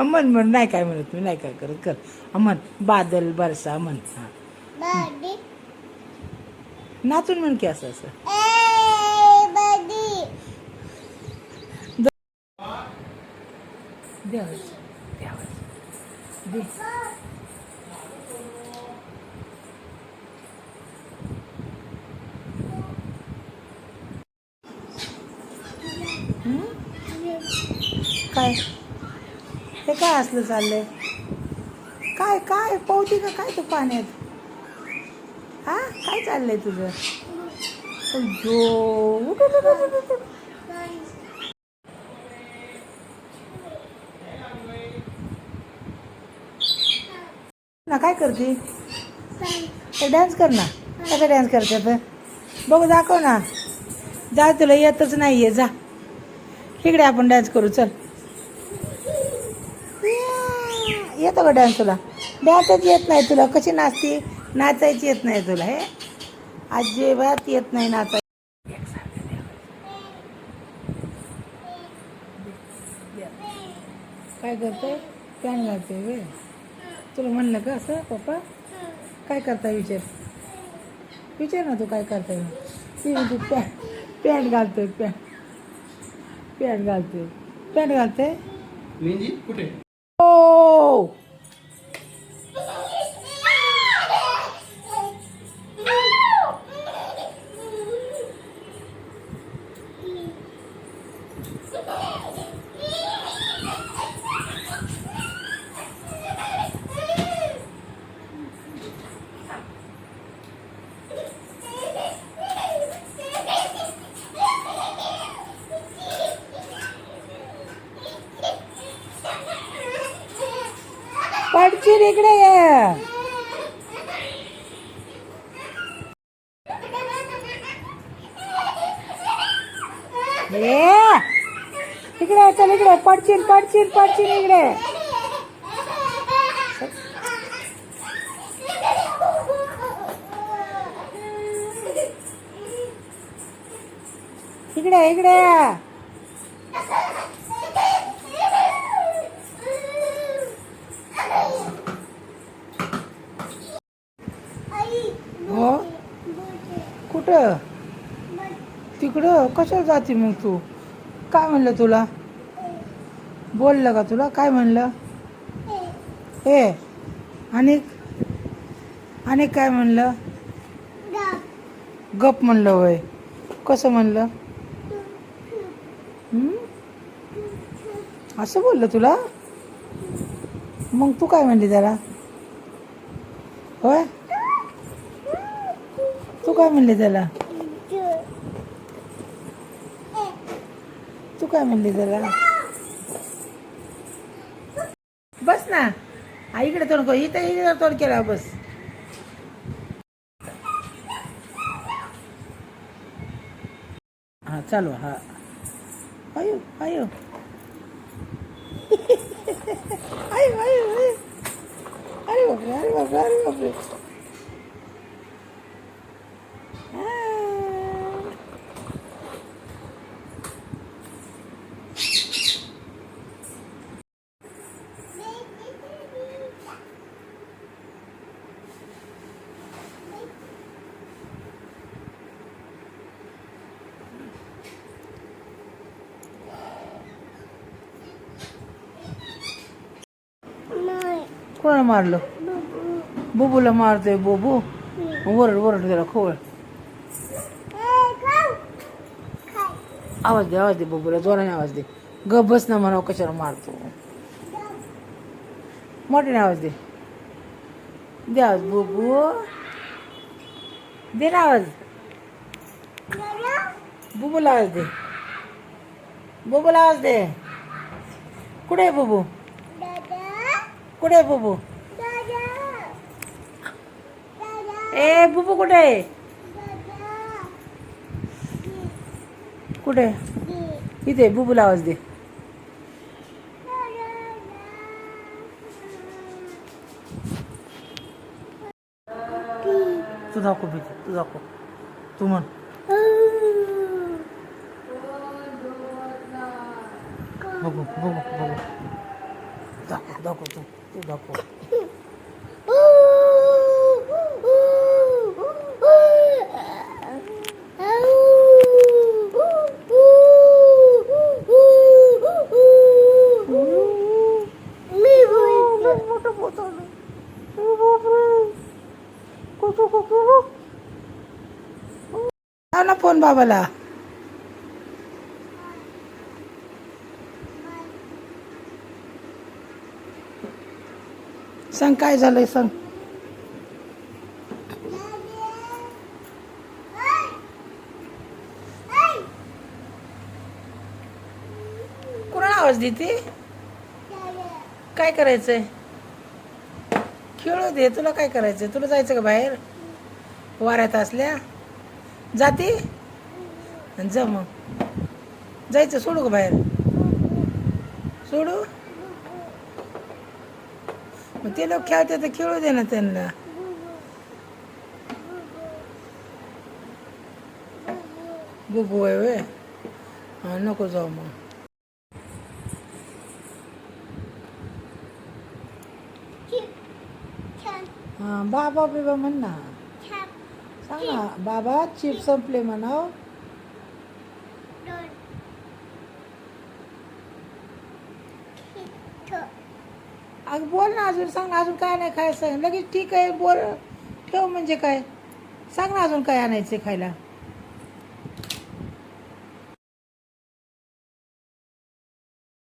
म्हण म्हण, नाही काय म्हणत मी, नाही काय करत, कर म्हण. बादल बरसा म्हण. हा नाचून म्हण की असं असं. द्यावच द्यावच दे. काय हे काय असलं चाललंय? काय काय पोहती का काय तू पाण्यात? हा काय चाललंय तुझं? अय्यो, उठ, उठ, उठ, उठ, उठ, उठ. ना काय करते? डान्स कर ना. कसा डान्स करते तर बघू, दाखव ना. जा, तुला येतच नाहीये, जा इकडे आपण डान्स करू, चल. येतो का डान्स तुला? डान्सच येत नाही तुला, कशी नाचती? नाचायची येत नाही तुला, हे अजिबात येत नाही नाचाय. काय करतोय? पॅन घालतोय वे. तुला म्हणलं का असं पप्पा? काय करताय विचार, विचार ना तू काय करताय. ती म्हणते पॅन्ट घालतोय, पॅन्ट घालतोय, पॅन्ट घालतोय. कुठे ओ पडशील, इकडे ये. इकडे चल, इकडे पडशील, पडशील, पडशील, इकडे. इकडे इकडे हो. कुठं? तिकडं कशाला जाते मग तू? काय म्हणलं तुला? बोललं का तुला? काय म्हणलं? हे आणि काय म्हणलं? गप म्हणलं वय. कसं म्हणलं? असं बोललं तुला? मग तू काय म्हणली त्याला? होय, तू काय म्हणली त्याला? तू काय म्हणली त्याला? बस ना, इकडे तोंड कर, इथं तोंड केला, बस. हा चालू. हा आयो आयो आयो आयो आयो. अरे बापरे, अरे बापरे, अरे बापरे. कोणा मारलं? बुबूला मारतोय बुबू. वरड वरड त्याला खोळ. आवाज दे बुबूला, जोराने आवाज दे. गप बस ना, म्हणावं कशाला मारतो. मोठ्याने आवाज दे. दे आवाज बुबू, दे ना आवाज. बुबूला आवाज दे, बुबूला आवाज दे. कुठे आहे बुबू? कुठे आहे बुबू? ए बुबू कुठे आहे? कुठे? इथे. बुबूला आवाज दे. तू दाखव भीती, तू दाखव, तू म्हण. बघू बघू बघू. दाखव दाखव तू दाखव. मोठं पोत आलं. लाव ना फोन बाबाला. सांग काय झालंय सांग. कोणाला आवाज देते. काय करायचंय. खेळू दे. तुला काय करायचंय. तुला जायचं का बाहेर वाऱ्यात असल्या. जाते जा मग. जायचं सोडू का बाहेर. सोडू. मग ते लोक खेळते तर खेळू दे ना त्यांना. बुबू आहे वे. हां नको जाऊ मग. हां बाबा बिबा म्हण ना. सांग ना बाबा चिप्स संपले म्हणाव. अगं बोल ना अजून. सांग ना अजून काय नाही खायचं. लगेच ठीक आहे बोल. ठेव म्हणजे काय. सांग ना अजून काय आणायचं खायला.